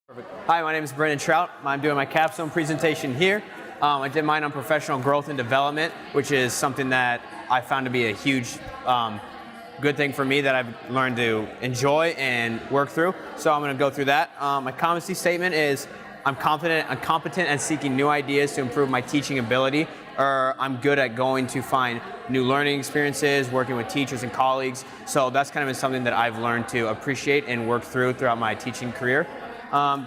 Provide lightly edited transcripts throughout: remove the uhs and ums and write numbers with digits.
Perfect. Hi, my name is Brendan Trout. I'm doing my capstone presentation here. I did mine on professional growth and development, which is something that I found to be a huge good thing for me that I've learned to enjoy and work through. So I'm going to go through that. My competency statement is I'm competent at seeking new ideas to improve my teaching ability, or I'm good at going to find new learning experiences, working with teachers and colleagues. So that's kind of been something that I've learned to appreciate and work throughout my teaching career.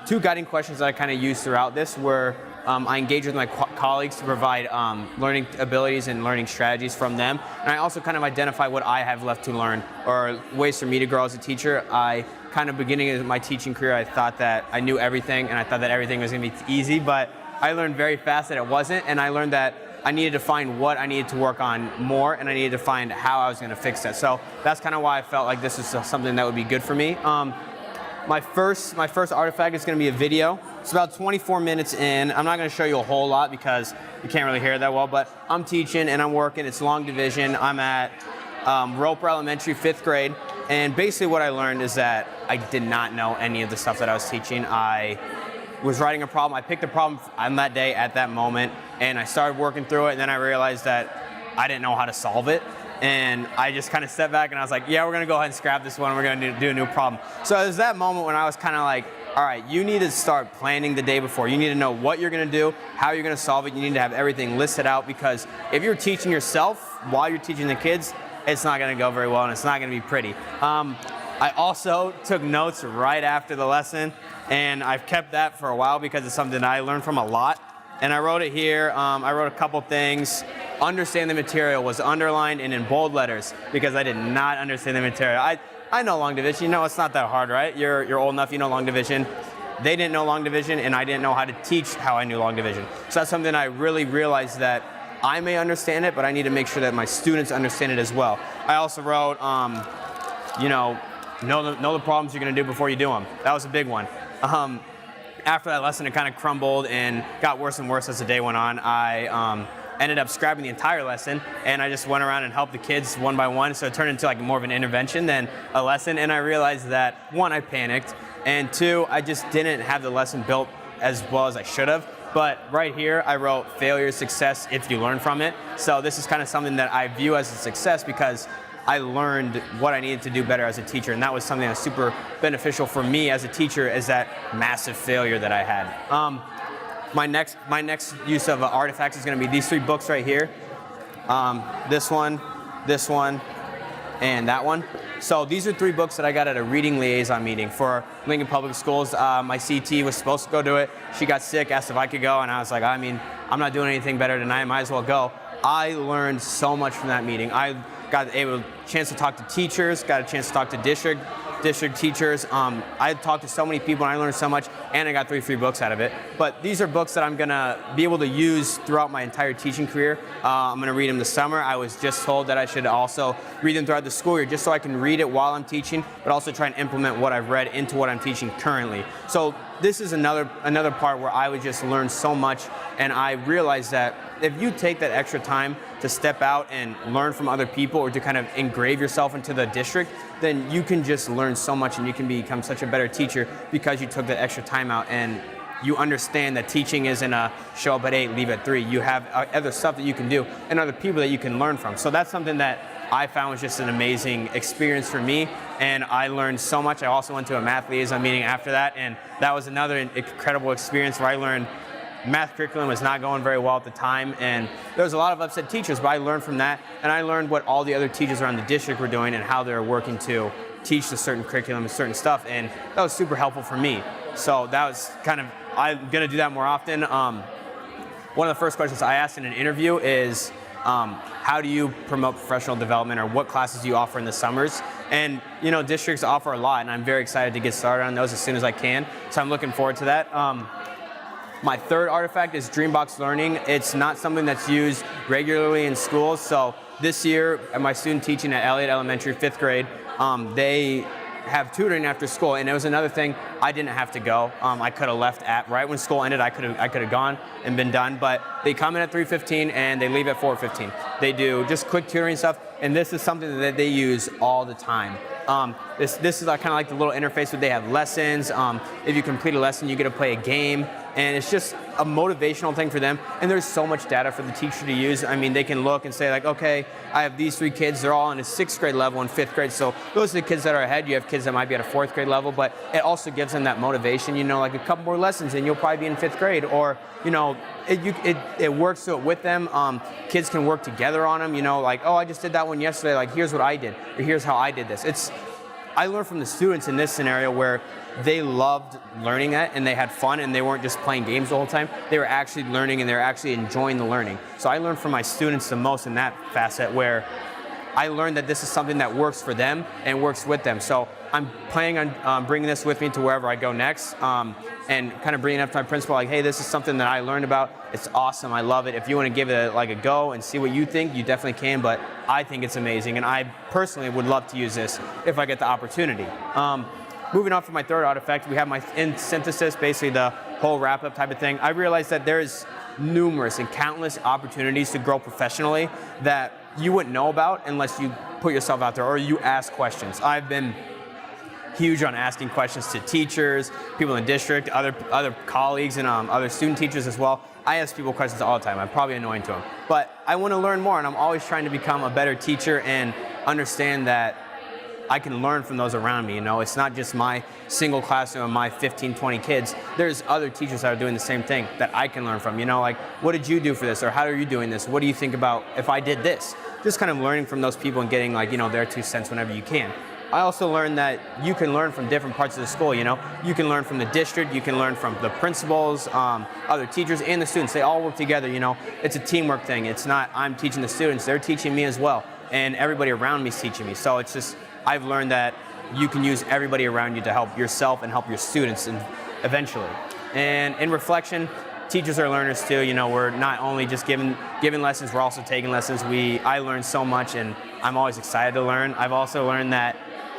Two guiding questions that I kind of used throughout this were I engage with my colleagues to provide learning abilities and learning strategies from them. And I also kind of identify what I have left to learn or ways for me to grow as a teacher. I kind of beginning of my teaching career, I thought that I knew everything and I thought that everything was going to be easy, but I learned very fast that it wasn't, and I learned that I needed to find what I needed to work on more, and I needed to find how I was going to fix it. So that's kind of why I felt like this is something that would be good for me. My first artifact is going to be a video. It's about 24 minutes in. I'm not going to show you a whole lot because you can't really hear it that well, but I'm teaching and I'm working. It's long division. I'm at Roper Elementary, 5th grade. And basically what I learned is that I did not know any of the stuff that I was teaching. I was writing a problem. I picked a problem on that day at that moment, and I started working through it, and then I realized that I didn't know how to solve it. And I just kind of stepped back and I was like, yeah, we're going to go ahead and scrap this one. We're going to do a new problem. So it was that moment when I was kind of like, all right, you need to start planning the day before. You need to know what you're going to do, how you're going to solve it. You need to have everything listed out, because if you're teaching yourself while you're teaching the kids, it's not going to go very well and it's not going to be pretty. I also took notes right after the lesson, and I've kept that for a while because it's something that I learned from a lot. And I wrote it here. I wrote a couple things. Understand the material was underlined and in bold letters because I did not understand the material. I know long division. You know, it's not that hard, right? You're old enough, you know long division. They didn't know long division, and I didn't know how to teach how I knew long division. So that's something I really realized that I may understand it, but I need to make sure that my students understand it as well. I also wrote, know the problems you're going to do before you do them. That was a big one. After that lesson, it kind of crumbled and got worse and worse as the day went on. I ended up scrapping the entire lesson, and I just went around and helped the kids one by one, so it turned into like more of an intervention than a lesson. And I realized that, one, I panicked, and two, I just didn't have the lesson built as well as I should have. But right here, I wrote failure is success if you learn from it. So this is kind of something that I view as a success because I learned what I needed to do better as a teacher, and that was something that was super beneficial for me as a teacher, is that massive failure that I had. My next use of artifacts is going to be these 3 books right here. This one, and that one. So these are 3 books that I got at a reading liaison meeting for Lincoln Public Schools. My CT was supposed to go do it. She got sick, asked if I could go, and I was like, I mean, I'm not doing anything better tonight, might as well go. I learned so much from that meeting. I got a chance to talk to teachers, got a chance to talk to district teachers. I talked to so many people and I learned so much, and I got 3 free books out of it. But these are books that I'm gonna be able to use throughout my entire teaching career. I'm gonna read them this summer. I was just told that I should also read them throughout the school year, just so I can read it while I'm teaching, but also try and implement what I've read into what I'm teaching currently. So this is another part where I would just learn so much, and I realized that if you take that extra time to step out and learn from other people, or to kind of engrave yourself into the district, then you can just learn so much and you can become such a better teacher because you took that extra time out and you understand that teaching isn't a show up at 8, leave at 3. You have other stuff that you can do and other people that you can learn from. So that's something that I found was just an amazing experience for me, and I learned so much. I also went to a math liaison meeting after that, and that was another incredible experience where I learned math curriculum was not going very well at the time, and there was a lot of upset teachers, but I learned from that, and I learned what all the other teachers around the district were doing and how they were working to teach the certain curriculum and certain stuff, and that was super helpful for me. So that was kind of, I'm gonna do that more often. One of the first questions I asked in an interview is, how do you promote professional development, or what classes do you offer in the summers? And districts offer a lot, and I'm very excited to get started on those as soon as I can, so I'm looking forward to that. My third artifact is Dreambox Learning. It's not something that's used regularly in schools. So this year, my student teaching at Elliott Elementary, 5th grade, they have tutoring after school, and it was another thing I didn't have to go. I could have left right when school ended. I could have gone and been done, but they come in at 3:15 and they leave at 4:15. They do just quick tutoring stuff, and this is something that they use all the time. This is kind of like the little interface where they have lessons. If you complete a lesson, you get to play a game. And it's just a motivational thing for them. And there's so much data for the teacher to use. I mean, they can look and say like, okay, I have these 3 kids. They're all in a 6th grade level and 5th grade. So those are the kids that are ahead. You have kids that might be at a 4th grade level, but it also gives them that motivation. You know, like a couple more lessons and you'll probably be in 5th grade. Or, you know, it works so with them. Kids can work together on them. You know, like, oh, I just did that one yesterday. Like, here's what I did. Or here's how I did this. I learned from the students in this scenario where they loved learning that and they had fun and they weren't just playing games the whole time. They were actually learning and they were actually enjoying the learning. So I learned from my students the most in that facet where I learned that this is something that works for them and works with them. So I'm planning on bringing this with me to wherever I go next, and kind of bringing it up to my principal, like, hey, this is something that I learned about. It's awesome. I love it. If you want to give it a go and see what you think, you definitely can. But I think it's amazing, and I personally would love to use this if I get the opportunity. Moving on from my third artifact, we have my in synthesis, basically the whole wrap-up type of thing. I realized that there's numerous and countless opportunities to grow professionally that you wouldn't know about unless you put yourself out there or you ask questions. I've been huge on asking questions to teachers, people in the district, other colleagues, and other student teachers as well. I ask people questions all the time. I'm probably annoying to them. But I want to learn more, and I'm always trying to become a better teacher and understand that I can learn from those around me. You know, it's not just my single classroom and my 15, 20 kids. There's other teachers that are doing the same thing that I can learn from. You know, like, what did you do for this? Or how are you doing this? What do you think about if I did this? Just kind of learning from those people and getting, like, you know, their 2 cents whenever you can. I also learned that you can learn from different parts of the school, you know. You can learn from the district, you can learn from the principals, other teachers, and the students. They all work together, you know. It's a teamwork thing. It's not I'm teaching the students, they're teaching me as well. And everybody around me is teaching me. So it's just, I've learned that you can use everybody around you to help yourself and help your students eventually. And in reflection, teachers are learners too. You know, we're not only just giving lessons, we're also taking lessons. I learn so much and I'm always excited to learn. I've also learned that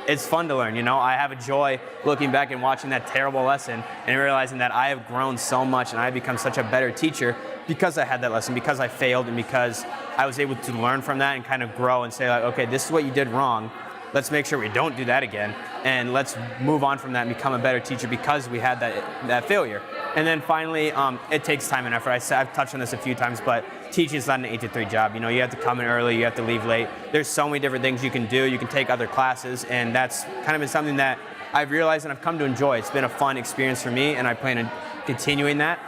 it's fun to learn, you know. I have a joy looking back and watching that terrible lesson and realizing that I have grown so much and I've become such a better teacher because I had that lesson, because I failed, and because I was able to learn from that and kind of grow and say, like, okay, this is what you did wrong. Let's make sure we don't do that again, and let's move on from that and become a better teacher because we had that failure. And then finally, it takes time and effort. I've touched on this a few times, but teaching is not an 8 to 3 job. You know, you have to come in early, you have to leave late. There's so many different things you can do. You can take other classes, and that's kind of been something that I've realized and I've come to enjoy. It's been a fun experience for me, and I plan on continuing that.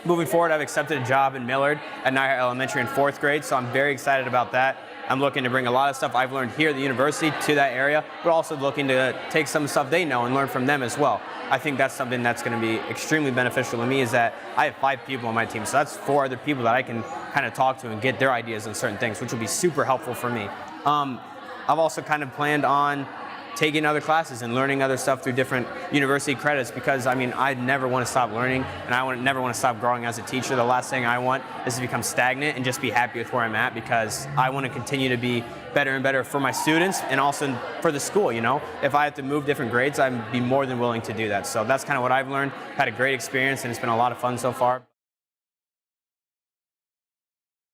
Moving forward, I've accepted a job in Millard at Nyhart Elementary in 4th grade, so I'm very excited about that. I'm looking to bring a lot of stuff I've learned here at the university to that area, but also looking to take some stuff they know and learn from them as well. I think that's something that's going to be extremely beneficial to me, is that I have 5 people on my team, so that's 4 other people that I can kind of talk to and get their ideas on certain things, which will be super helpful for me. I've also kind of planned on taking other classes and learning other stuff through different university credits, because I mean, I never want to stop learning and I never want to stop growing as a teacher. The last thing I want is to become stagnant and just be happy with where I'm at, because I want to continue to be better and better for my students and also for the school. You know, if I have to move different grades, I'd be more than willing to do that. So that's kind of what I've learned. Had a great experience and it's been a lot of fun so far.